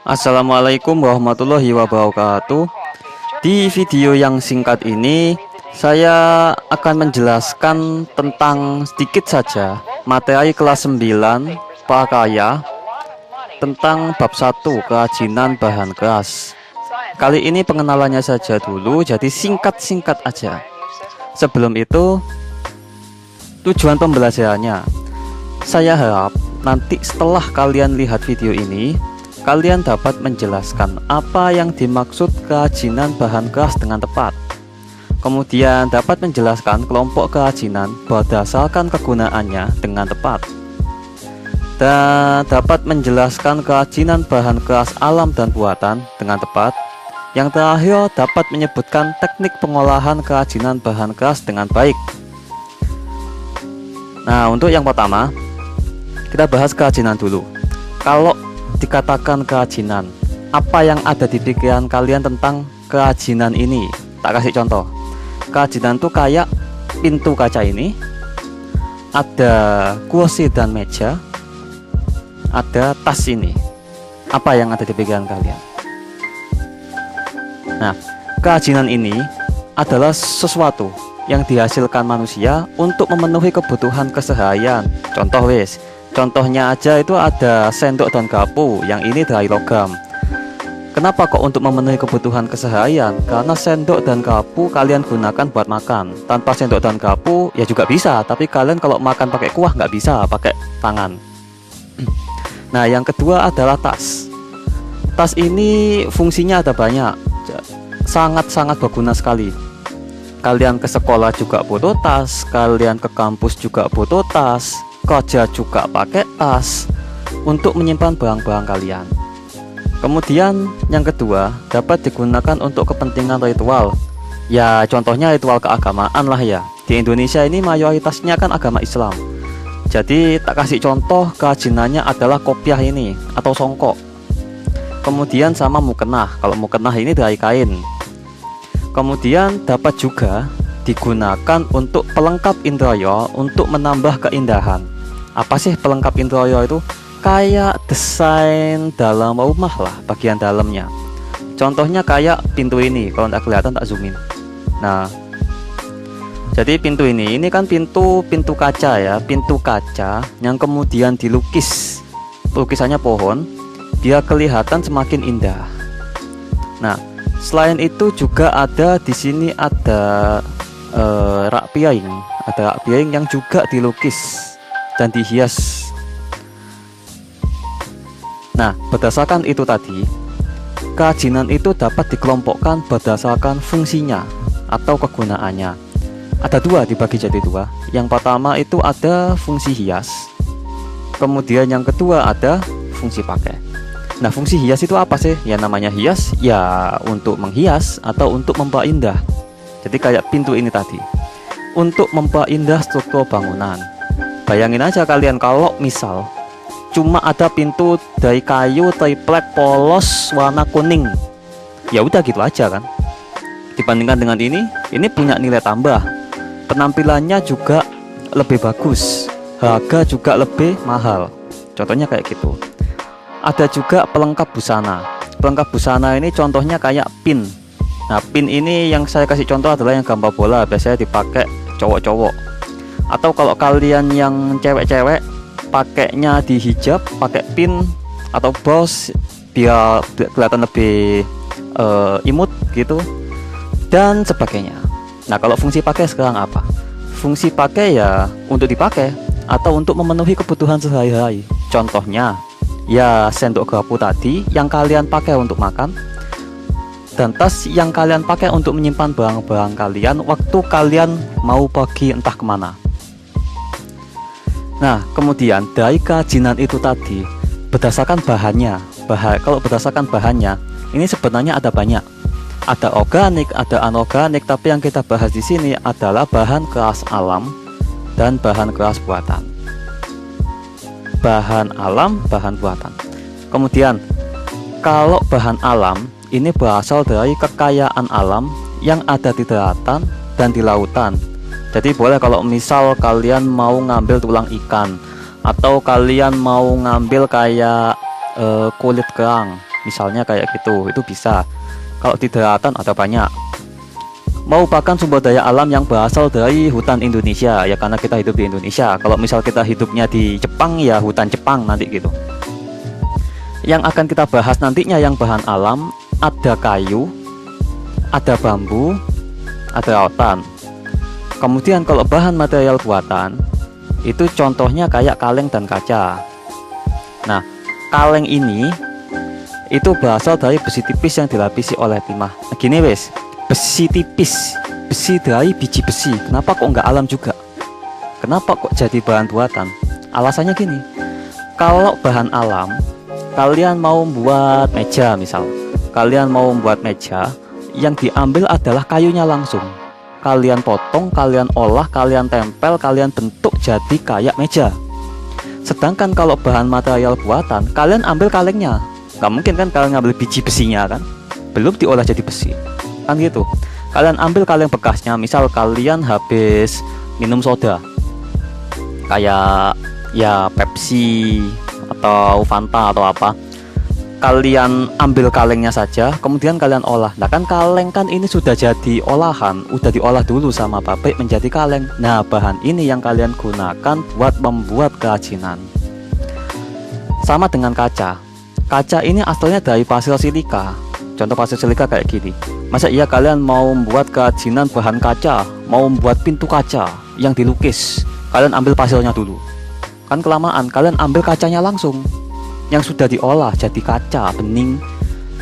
Assalamualaikum warahmatullahi wabarakatuh. Di video yang singkat ini, saya akan menjelaskan tentang sedikit saja materi kelas 9 Prakarya tentang bab 1 kerajinan bahan keras. Kali ini pengenalannya saja dulu, jadi singkat-singkat aja. Sebelum itu, tujuan pembelajarannya, saya harap nanti setelah kalian lihat video ini, kalian dapat menjelaskan apa yang dimaksud kerajinan bahan keras dengan tepat. Kemudian dapat menjelaskan kelompok kerajinan berdasarkan kegunaannya dengan tepat. Dan dapat menjelaskan kerajinan bahan keras alam dan buatan dengan tepat. Yang terakhir dapat menyebutkan teknik pengolahan kerajinan bahan keras dengan baik. Nah, untuk yang pertama, kita bahas kerajinan dulu. Kalau dikatakan kerajinan, apa yang ada di pikiran kalian tentang kerajinan ini? Tak kasih contoh. Kerajinan tuh kayak pintu kaca ini, ada kursi dan meja, ada tas ini. Apa yang ada di pikiran kalian? Nah, kerajinan ini adalah sesuatu yang dihasilkan manusia untuk memenuhi kebutuhan keseharian. Contohnya aja itu ada sendok dan garpu, yang ini dari logam. Kenapa kok untuk memenuhi kebutuhan keseharian? Karena sendok dan garpu kalian gunakan buat makan. Tanpa sendok dan garpu ya juga bisa, tapi kalian kalau makan pakai kuah nggak bisa pakai tangan. Nah, yang kedua adalah tas. Tas ini fungsinya ada banyak, sangat-sangat berguna sekali. Kalian ke sekolah juga butuh tas, kalian ke kampus juga butuh tas, kerja juga pakai tas untuk menyimpan barang-barang kalian. Kemudian yang kedua, dapat digunakan untuk kepentingan ritual. Ya, contohnya ritual keagamaan lah ya. Di Indonesia ini mayoritasnya kan agama Islam. Jadi tak kasih contoh, kerajinannya adalah kopiah ini atau songkok. Kemudian sama mukenah. Kalau mukenah ini dari kain. Kemudian dapat juga digunakan untuk pelengkap interior untuk menambah keindahan. Apa sih pelengkap interior itu? Kayak desain dalam rumah lah, bagian dalamnya. Contohnya kayak pintu ini, kalau tidak kelihatan tak zoomin. Nah, jadi pintu ini kan pintu kaca ya, pintu kaca yang kemudian dilukis. Lukisannya pohon, biar kelihatan semakin indah. Nah, selain itu juga ada di sini ada rak piring yang juga dilukis dan dihias. Nah, berdasarkan itu tadi, kerajinan itu dapat dikelompokkan berdasarkan fungsinya atau kegunaannya. Ada dua, dibagi jadi dua. Yang pertama itu ada fungsi hias, kemudian yang kedua ada fungsi pakai. Nah, fungsi hias itu apa sih? Ya namanya hias, ya untuk menghias atau untuk memperindah. Jadi kayak pintu ini tadi, untuk memperindah struktur bangunan. Bayangin aja kalian kalau misal cuma ada pintu dari kayu triplek polos warna kuning, ya udah gitu aja kan. Dibandingkan dengan ini punya nilai tambah. Penampilannya juga lebih bagus, harga juga lebih mahal. Contohnya kayak gitu. Ada juga pelengkap busana. Pelengkap busana ini contohnya kayak pin. Nah, pin ini yang saya kasih contoh adalah yang gambar bola, biasanya dipakai cowok-cowok. Atau kalau kalian yang cewek-cewek, pakainya di hijab, pakai pin atau bows biar kelihatan lebih imut gitu dan sebagainya. Nah, kalau fungsi pakai sekarang apa? Fungsi pakai ya untuk dipakai atau untuk memenuhi kebutuhan sehari-hari. Contohnya ya sendok garpu tadi yang kalian pakai untuk makan, dan tas yang kalian pakai untuk menyimpan barang-barang kalian waktu kalian mau pergi entah kemana. Nah, kemudian dari kerajinan itu tadi, berdasarkan bahannya, kalau berdasarkan bahannya, ini sebenarnya ada banyak. Ada organik, ada anorganik, tapi yang kita bahas di sini adalah bahan keras alam dan bahan keras buatan. Bahan alam, bahan buatan. Kemudian, kalau bahan alam ini berasal dari kekayaan alam yang ada di daratan dan di lautan. Jadi boleh kalau misal kalian mau ngambil tulang ikan, atau kalian mau ngambil kayak kulit kerang, misalnya kayak gitu, itu bisa. Kalau di daratan ada banyak. Merupakan sumber daya alam yang berasal dari hutan Indonesia, ya karena kita hidup di Indonesia. Kalau misal kita hidupnya di Jepang, ya hutan Jepang nanti gitu. Yang akan kita bahas nantinya yang bahan alam, ada kayu, ada bambu, ada rotan. Kemudian kalau bahan material buatan, itu contohnya kayak kaleng dan kaca. Nah, kaleng ini itu berasal dari besi tipis yang dilapisi oleh timah. Nah, gini wes, besi tipis, besi dari biji besi. Kenapa kok nggak alam juga? Kenapa kok jadi bahan buatan? Alasannya gini, kalau bahan alam, kalian mau buat meja misal, kalian mau buat meja, yang diambil adalah kayunya langsung. Kalian potong, kalian olah, kalian tempel, kalian bentuk jadi kayak meja. Sedangkan kalau bahan material buatan, kalian ambil kalengnya. Gak mungkin kan kalian ngambil biji besinya kan, belum diolah jadi besi kan gitu. Kalian ambil kaleng bekasnya, misal kalian habis minum soda kayak ya Pepsi atau Fanta atau apa, kalian ambil kalengnya saja, kemudian kalian olah. Nah kan kaleng kan ini sudah jadi olahan, udah diolah dulu sama pabrik menjadi kaleng. Nah bahan ini yang kalian gunakan buat membuat kerajinan. Sama dengan kaca. Kaca ini asalnya dari pasir silika. Contoh pasir silika kayak gini. Masa iya kalian mau membuat kerajinan bahan kaca, mau membuat pintu kaca yang dilukis, kalian ambil pasirnya dulu? Kan kelamaan, kalian ambil kacanya langsung yang sudah diolah jadi kaca bening,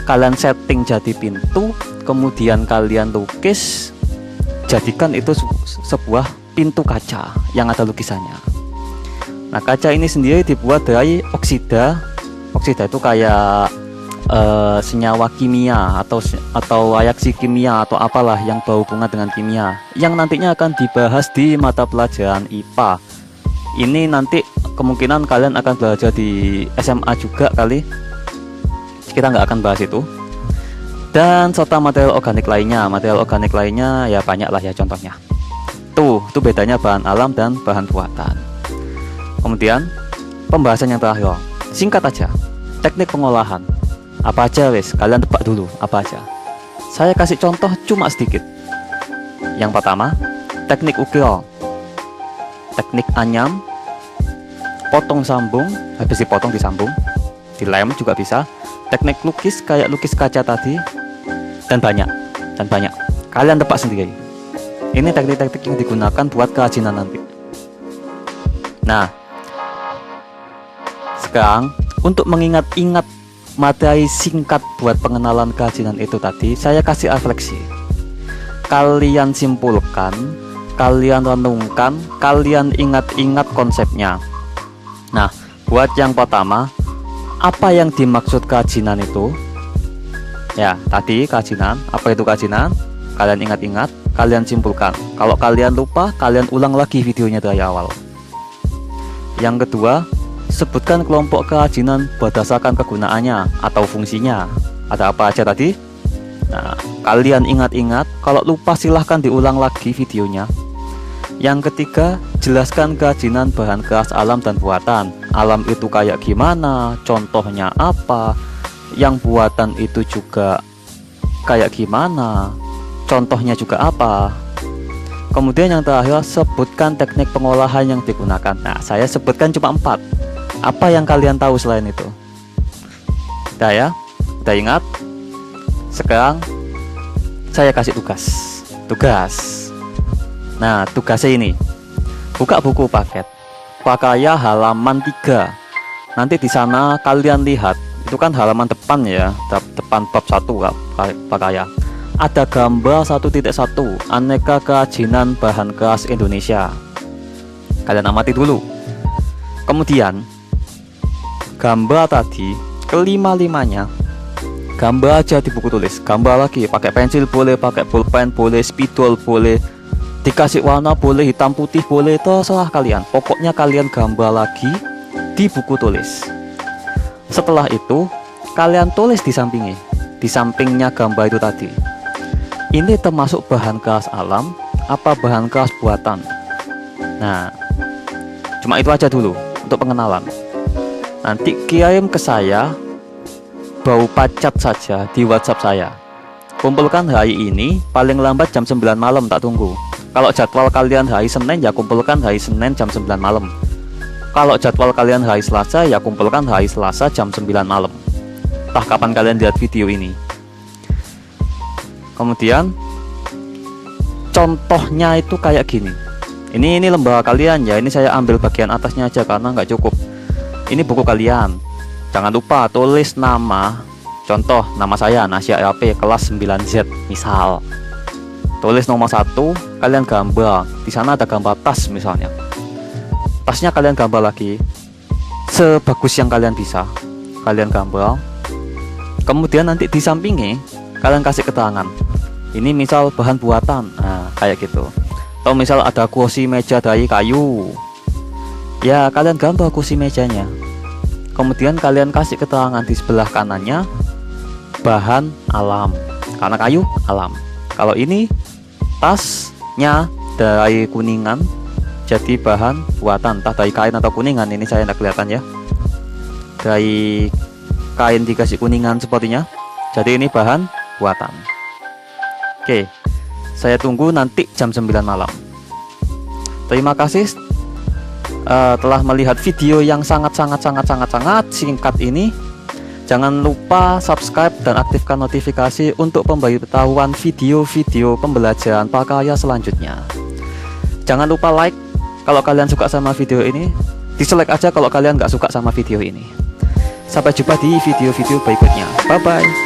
kalian setting jadi pintu, kemudian kalian lukis, jadikan itu sebuah pintu kaca yang ada lukisannya. Nah kaca ini sendiri dibuat dari oksida. Oksida itu kayak senyawa kimia atau reaksi kimia atau apalah yang berhubungan dengan kimia, yang nantinya akan dibahas di mata pelajaran IPA. Ini nanti kemungkinan kalian akan belajar di SMA juga kali. Kita nggak akan bahas itu. Dan serta material organik lainnya. Material organik lainnya ya banyak lah ya contohnya. Tuh bedanya bahan alam dan bahan buatan. Kemudian pembahasan yang terakhir, singkat aja. Teknik pengolahan. Apa aja wes? Kalian tebak dulu apa aja. Saya kasih contoh cuma sedikit. Yang pertama, teknik ukir. Teknik anyam, potong sambung, habis dipotong disambung, dilem juga bisa. Teknik lukis kayak lukis kaca tadi, dan banyak. Kalian tebak sendiri. Ini teknik-teknik yang digunakan buat kerajinan nanti. Nah, sekarang untuk mengingat-ingat materi singkat buat pengenalan kerajinan itu tadi, saya kasih refleksi. Kalian simpulkan, kalian renungkan, kalian ingat-ingat konsepnya. Nah, buat yang pertama, apa yang dimaksud kerajinan itu? Ya, tadi kerajinan. Apa itu kerajinan? Kalian ingat-ingat, kalian simpulkan. Kalau kalian lupa, kalian ulang lagi videonya dari awal. Yang kedua, sebutkan kelompok kerajinan berdasarkan kegunaannya atau fungsinya. Ada apa aja tadi? Nah, kalian ingat-ingat. Kalau lupa silahkan diulang lagi videonya. Yang ketiga, jelaskan kerajinan bahan keras alam dan buatan. Alam itu kayak gimana, contohnya apa. Yang buatan itu juga kayak gimana, contohnya juga apa. Kemudian yang terakhir, sebutkan teknik pengolahan yang digunakan. Nah, saya sebutkan cuma 4. Apa yang kalian tahu selain itu? Udah ya? Udah ingat? Sekarang saya kasih tugas. Nah, tugasnya ini, buka buku paket Prakarya halaman 3. Nanti di sana kalian lihat, itu kan halaman depan ya, depan bab 1 Prakarya. Ada gambar 1.1 aneka kerajinan bahan keras Indonesia. Kalian amati dulu. Kemudian gambar tadi kelima-limanya gambar aja di buku tulis. Gambar lagi, pakai pensil boleh, pakai pulpen boleh, spidol boleh, dikasih warna boleh, hitam putih boleh, terserah kalian. Pokoknya kalian gambar lagi di buku tulis. Setelah itu kalian tulis di sampingnya gambar itu tadi. Ini termasuk bahan keras alam apa bahan keras buatan. Nah, cuma itu aja dulu untuk pengenalan. Nanti kirim ke saya bau pacat saja di WhatsApp saya. Kumpulkan hari ini paling lambat jam 9 malam, tak tunggu. Kalau jadwal kalian hari Senin ya kumpulkan hari Senin jam 9 malam. Kalau jadwal kalian hari Selasa ya kumpulkan hari Selasa jam 9 malam. Entah kapan kalian lihat video ini. Kemudian contohnya itu kayak gini. Ini lembaga kalian ya. Ini saya ambil bagian atasnya aja karena nggak cukup. Ini buku kalian. Jangan lupa tulis nama. Contoh nama saya Nasya LP kelas 9Z misal. Tulis nomor 1, kalian gambar. Di sana ada gambar tas misalnya. Tasnya kalian gambar lagi sebagus yang kalian bisa. Kalian gambar. Kemudian nanti di sampingnya kalian kasih keterangan. Ini misal bahan buatan. Nah, kayak gitu. Atau misal ada kursi meja dari kayu. Ya, kalian gambar kursi mejanya. Kemudian kalian kasih keterangan di sebelah kanannya bahan alam, karena kayu alam. Kalau ini tasnya dari kuningan, jadi bahan buatan, entah dari kain atau kuningan. Ini saya tidak kelihatan ya. Dari kain dikasih kuningan sepertinya. Jadi ini bahan buatan. Oke, saya tunggu nanti jam 9 malam. Terima kasih telah melihat video yang sangat singkat ini. Jangan lupa subscribe dan aktifkan notifikasi untuk pemberitahuan video-video pembelajaran prakarya selanjutnya. Jangan lupa like kalau kalian suka sama video ini, dislike aja kalau kalian nggak suka sama video ini. Sampai jumpa di video-video berikutnya. Bye bye.